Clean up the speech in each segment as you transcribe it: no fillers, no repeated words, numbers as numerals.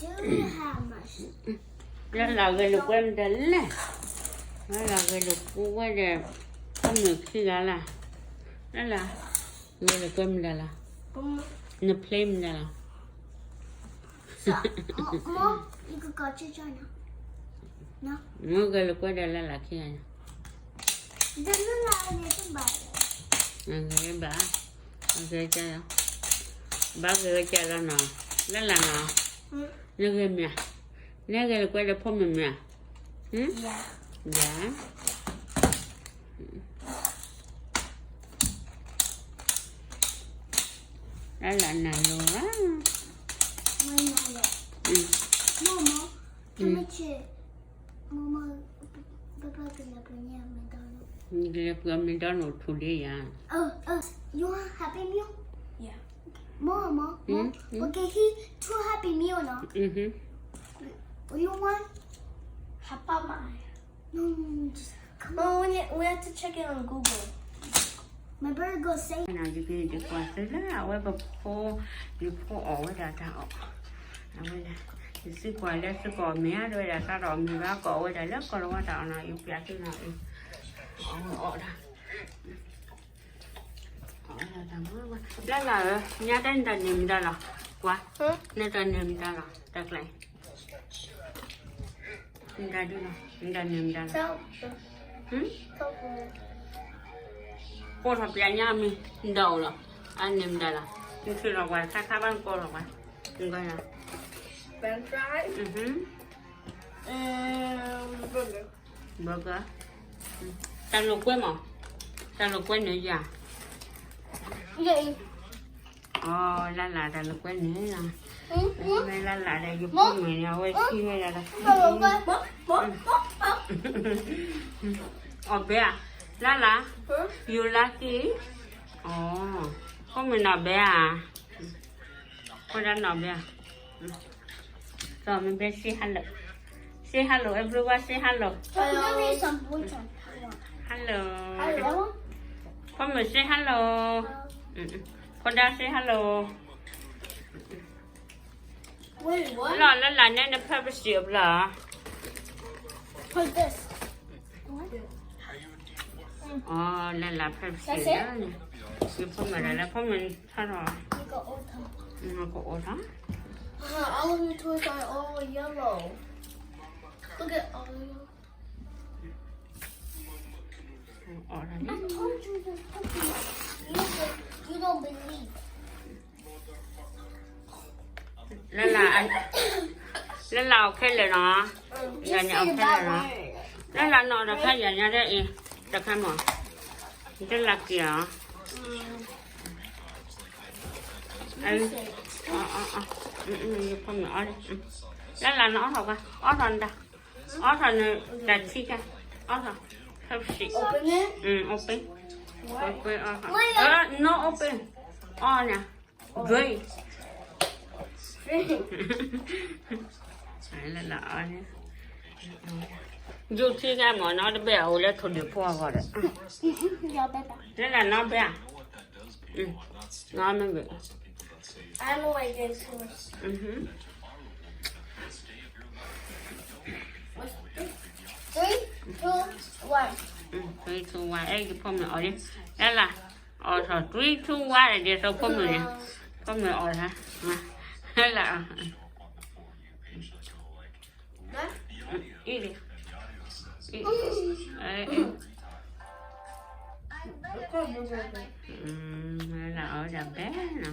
have much. Đó là cái lục em đánh nè. Đó là cái lục của cái đẹp. Không được khi là. Đó là cái lục em là. Nó flame là. So, Mom, you could go to China. No? Nó cái lục cái là khi này. Then the line is about Cái bà. Cái cha. Bà cái cha là nó. Đó là nó. Nó cái mẹ. Nó cái lục cái là phong mình mẹ. Yeah. Dạ. Đó là này luôn á. Mama, come here. Mama, Papa gonna bring you McDonald's. Give McDonald's today, yeah. You want Happy Meal? Yeah. Mama, okay, two Happy Meal now. What do you want? How about mine? No, just come on. Oh, we have to check it on Google. My brother goes say. Nào đi qua tới đó là quay bọc phô đi phô ổ đã tạo. Nào là sư quay lên sư cò mía rồi là sao rồi mình vào cổ rồi lớp còn qua tạo nào yêu giá cái nào ổ ra. Đó là nhà tên là niệm ra là quá. Nên là niệm ra là đặt lại. Ra đi nào, ra niệm ra là. Cô học nhà nhà mình đầu rồi anh em đây là nhưng khi là quay khác bán cô là quay đừng coi nào French fries. And burger. burger ta luộc quế mà ta luộc quế nữa già Vậy. là ta luộc quế nữa nè đây là đây giúp con người nào quay khi đây là bé à là you lucky có mình nào bé à có đang nào bé à rồi mình bé say hello everyone say hello Give me some blue one. hello con mình say hello con đang say hello Wait, what? là nên nó phải xếp là Put this. là phải xếp đó nè cái phong này là phong mình sao rồi You go old time. nó có ổ đó All of your toys are all yellow. Look at all the yellow. ổ đó I told you this cookie. You don't believe. là anh là ok rồi nó giờ nhà ok rồi nó là nó là khai giờ nhà đây là khai mà rất là kìa anh không nhỏ đi là nó thôi cả ó rồi là chi cả ó rồi không xịt Open it? open no open nè rồi là ở nhé dù khi ra mà nó béo lên thôi được qua rồi đấy Yeah, better. thế là nó béo nó mới bị I don't know why I did too much. 3, 2, 1. three two one ấy cái phong này ở đi đó là rồi three two one này đi sau phong này ở hả hay là đi đi hay là ở đầm bé nè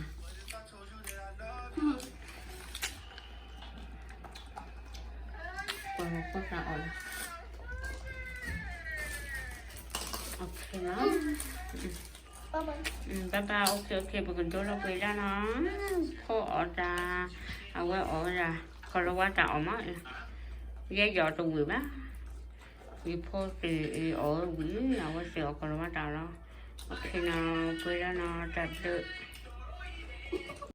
có sao ở ok nó bye bye ok bởi tôi nó quay ra nó có ở ra quay ở ra còn nó quá tạo mà ghé dọ trong người bác vì phố thì ở quỷ nào có sửa còn nó quá tạo đó ok nào quay ra nó trả được